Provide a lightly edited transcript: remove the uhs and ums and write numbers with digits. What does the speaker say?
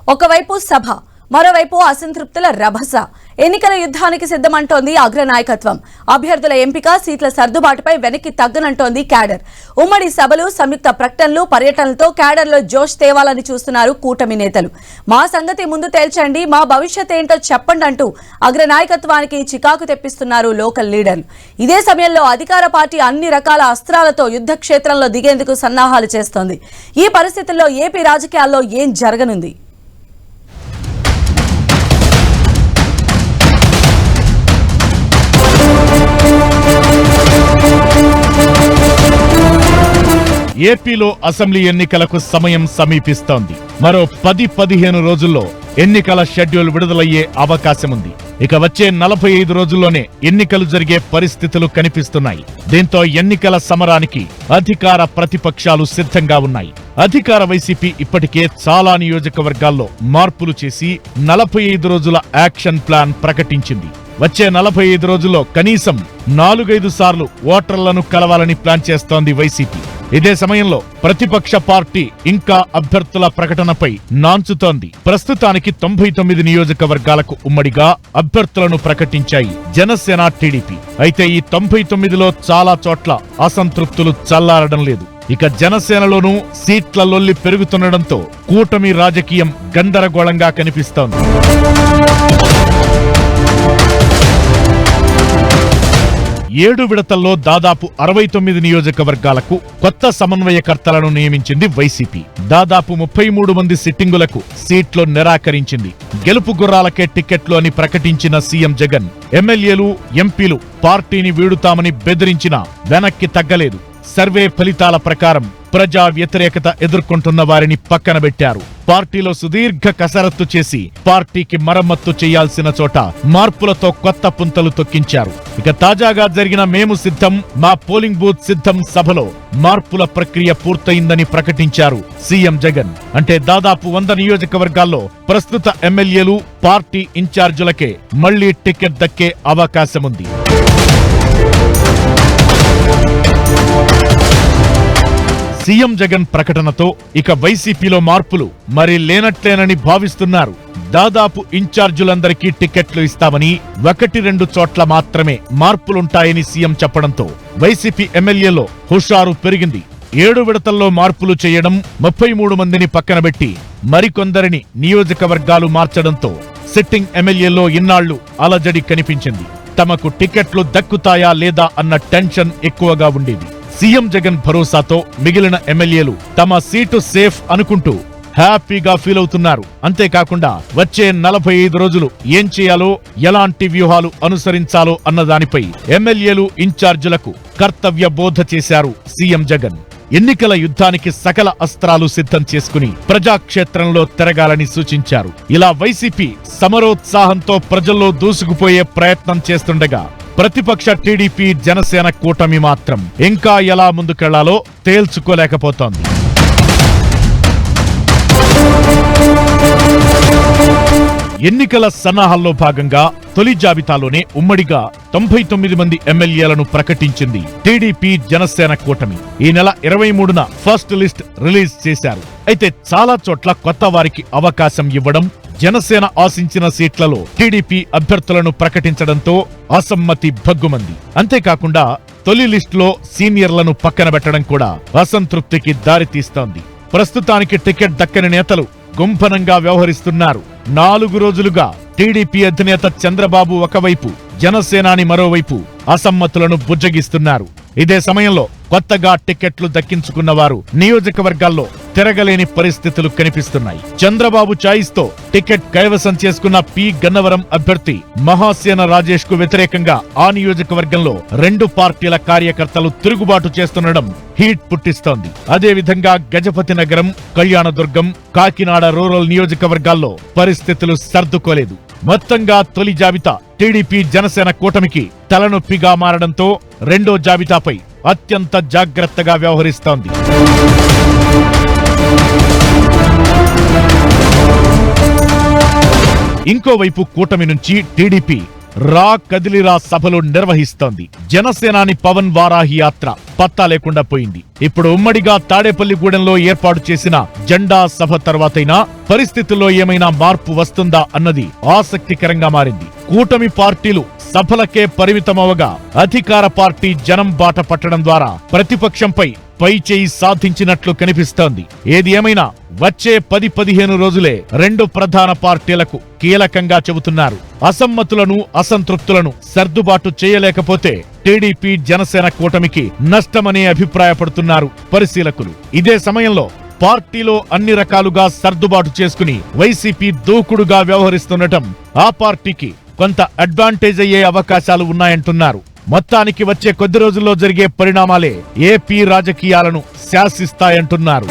ఒకవైపు సభ, మరోవైపు అసంతృప్తుల రభస. ఎన్నికల యుద్ధానికి సిద్ధమంటోంది అగ్రనాయకత్వం. అభ్యర్థుల ఎంపిక, సీట్ల సర్దుబాటుపై వెనక్కి తగ్గనంటోంది క్యాడర్. ఉమ్మడి సభలు, సంయుక్త ప్రకటనలు, పర్యటనలతో క్యాడర్లో జోష్ తేవాలని చూస్తున్నారు కూటమి నేతలు. మా సంగతి ముందు తేల్చండి, మా భవిష్యత్ ఏంటో చెప్పండి అంటూ అగ్రనాయకత్వానికి చికాకు తెప్పిస్తున్నారు లోకల్ లీడర్లు. ఇదే సమయంలో అధికార పార్టీ అన్ని రకాల అస్త్రాలతో యుద్ధ క్షేత్రంలో దిగేందుకు సన్నాహాలు చేస్తోంది. ఈ పరిస్థితుల్లో ఏపీ రాజకీయాల్లో ఏం జరగనుంది? ఏపీలో అసెంబ్లీ ఎన్నికలకు సమయం సమీపిస్తోంది. మరో 10-15 రోజుల్లో ఎన్నికల షెడ్యూల్ విడుదలయ్యే అవకాశముంది. ఇక వచ్చే 45 రోజుల్లోనే ఎన్నికలు జరిగే పరిస్థితులు కనిపిస్తున్నాయి. దీంతో ఎన్నికల సమరానికి అధికార ప్రతిపక్షాలు సిద్ధంగా ఉన్నాయి. అధికార వైసీపీ ఇప్పటికే చాలా నియోజకవర్గాల్లో మార్పులు చేసి 45 రోజుల యాక్షన్ ప్లాన్ ప్రకటించింది. వచ్చే 45 రోజుల్లో కనీసం 4-5 సార్లు ఓటర్లను కలవాలని ప్లాన్ చేస్తోంది వైసీపీ. ఇదే సమయంలో ప్రతిపక్ష పార్టీ ఇంకా అభ్యర్థుల ప్రకటనపై నాంచుతోంది. ప్రస్తుతానికి 99 నియోజకవర్గాలకు ఉమ్మడిగా అభ్యర్థులను ప్రకటించాయి జనసేన, టీడీపీ. అయితే ఈ 99లో చాలా చోట్ల అసంతృప్తులు చల్లారడం లేదు. ఇక జనసేనలోనూ సీట్ల లొల్లి పెరుగుతుండటంతో కూటమి రాజకీయం గందరగోళంగా కనిపిస్తోంది. ఏడు విడతల్లో దాదాపు 69 నియోజకవర్గాలకు కొత్త సమన్వయకర్తలను నియమించింది వైసీపీ. దాదాపు 33 మంది సిట్టింగులకు సీట్లు నిరాకరించింది. గెలుపు గుర్రాలకే టికెట్లు అని ప్రకటించిన సీఎం జగన్ ఎమ్మెల్యేలు, ఎంపీలు పార్టీని వీడుతామని బెదిరించినా వెనక్కి తగ్గలేదు. సర్వే ఫలితాల ప్రకారం ప్రజా వ్యతిరేకత ఎదుర్కొంటున్న వారిని పక్కన పెట్టారు. పార్టీలో సుదీర్ఘ కసరత్తు చేసి పార్టీకి మరమ్మత్తు చేయాల్సిన చోట మార్పులతో కొత్త పుంతలు తొక్కించారు. ఇక తాజాగా జరిగిన మేము సిద్ధం, మా పోలింగ్ బూత్ సిద్ధం సభలో మార్పుల ప్రక్రియ పూర్తయిందని ప్రకటించారు సీఎం జగన్. అంటే దాదాపు 100 నియోజకవర్గాల్లో ప్రస్తుత ఎమ్మెల్యేలు, పార్టీ ఇన్ఛార్జీలకే మళ్లీ టికెట్ దక్కే అవకాశముంది. సీఎం జగన్ ప్రకటనతో ఇక వైసీపీలో మార్పులు మరి లేనట్లేనని భావిస్తున్నారు. దాదాపు ఇన్ఛార్జీలందరికీ టికెట్లు ఇస్తామని, 1-2 చోట్ల మాత్రమే మార్పులుంటాయని సీఎం చెప్పడంతో వైసీపీ ఎమ్మెల్యేలో హుషారు పెరిగింది. 7 విడతల్లో మార్పులు చేయడం, 33 మందిని పక్కనబెట్టి మరికొందరిని నియోజకవర్గాలు మార్చడంతో సిట్టింగ్ ఎమ్మెల్యేలో ఇన్నాళ్లు అలజడి కనిపించింది. తమకు టికెట్లు దక్కుతాయా లేదా అన్న టెన్షన్ ఎక్కువగా ఉండేది. సీఎం జగన్ భరోసాతో మిగిలిన ఎమ్మెల్యేలు తమ సీటు సేఫ్ అనుకుంటూ హ్యాపీగా ఫీల్ అవుతున్నారు. అంతేకాకుండా వచ్చే 45 రోజులు ఏం చేయాలో, ఎలాంటి వ్యూహాలు అనుసరించాలో అన్నదానిపై ఎమ్మెల్యేలు, ఇన్ఛార్జీలకు కర్తవ్య బోధ చేశారు సీఎం జగన్. ఎన్నికల యుద్ధానికి సకల అస్త్రాలు సిద్ధం చేసుకుని ప్రజాక్షేత్రంలో తిరగాలని సూచించారు. ఇలా వైసీపీ సమరోత్సాహంతో ప్రజల్లో దూసుకుపోయే ప్రయత్నం చేస్తుండగా ప్రతిపక్ష టీడీపీ, జనసేన కూటమి మాత్రం ఇంకా ఎలా ముందుకెళ్లాలో తేల్చుకోలేకపోతోంది. ఎన్నికల సన్నాహాల్లో భాగంగా తొలి జాబితాలోనే ఉమ్మడిగా 99 మంది ఎమ్మెల్యేలను ప్రకటించింది టీడీపీ, జనసేన కూటమి. ఈ నెల 23న ఫస్ట్ లిస్ట్ రిలీజ్ చేశారు. అయితే చాలా చోట్ల కొత్త వారికి అవకాశం ఇవ్వడం, జనసేన ఆశించిన సీట్లలో టీడీపీ అభ్యర్థులను ప్రకటించడంతో అసమ్మతి భగ్గుమంది. అంతేకాకుండా తొలి లిస్టులో సీనియర్లను పక్కన పెట్టడం కూడా అసంతృప్తికి దారితీస్తోంది. ప్రస్తుతానికి టికెట్ దక్కని నేతలు గుంభనంగా వ్యవహరిస్తున్నారు. 4 రోజులుగా టీడీపీ అధినేత చంద్రబాబు ఒకవైపు, జనసేనాని మరోవైపు అసమ్మతులను బుజ్జగిస్తున్నారు. ఇదే సమయంలో కొత్తగా టికెట్లు దక్కించుకున్న వారు నియోజకవర్గాల్లో తిరగలేని పరిస్థితులు కనిపిస్తున్నాయి. చంద్రబాబు చాయిస్తో టికెట్ కైవసం చేసుకున్న పి గన్నవరం అభ్యర్థి మహాసేన రాజేష్ కు వ్యతిరేకంగా ఆ నియోజకవర్గంలో 2 పార్టీల కార్యకర్తలు తిరుగుబాటు చేస్తుండడం హీట్ పుట్టిస్తోంది. అదేవిధంగా గజపతి నగరం, కళ్యాణదుర్గం, కాకినాడ రూరల్ నియోజకవర్గాల్లో పరిస్థితులు సర్దుకోలేదు. మొత్తంగా తొలి జాబితా టీడీపీ, జనసేన కూటమికి తలనొప్పిగా మారడంతో రెండో జాబితాపై అత్యంత జాగ్రత్తగా వ్యవహరిస్తోంది. ఇంకోవైపు కూటమి నుంచి టీడీపీ రా కదిలిరా సభలు నిర్వహిస్తోంది. జనసేనాని పవన్ వారాహి యాత్ర పత్తా లేకుండా పోయింది. ఇప్పుడు ఉమ్మడిగా తాడేపల్లిగూడెంలో ఏర్పాటు చేసిన జెండా సభ తర్వాతైనా పరిస్థితుల్లో ఏమైనా మార్పు వస్తుందా అన్నది ఆసక్తికరంగా మారింది. కూటమి పార్టీలు సభలకే పరిమితమవగా అధికార పార్టీ జనం బాట పట్టడం ద్వారా ప్రతిపక్షంపై పై చేయి సాధించినట్లు కనిపిస్తోంది. ఏది ఏమైనా వచ్చే 10-15 రోజులే రెండు ప్రధాన పార్టీలకు కీలకంగా చెబుతున్నారు. అసమ్మతులను అసంతృప్తులను సర్దుబాటు చేయలేకపోతే టీడీపీ జనసేన కూటమికి నష్టమనే అభిప్రాయపడుతున్నారు పరిశీలకులు. ఇదే సమయంలో పార్టీలో అన్ని రకాలుగా సర్దుబాటు చేసుకుని వైసీపీ దూకుడుగా వ్యవహరిస్తుండటం ఆ పార్టీకి కొంత అడ్వాంటేజ్ అయ్యే అవకాశాలు ఉన్నాయంటున్నారు. మొత్తానికి వచ్చే కొద్ది రోజుల్లో జరిగే పరిణామాలే ఏపీ రాజకీయాలను శాసిస్తాయంటున్నారు.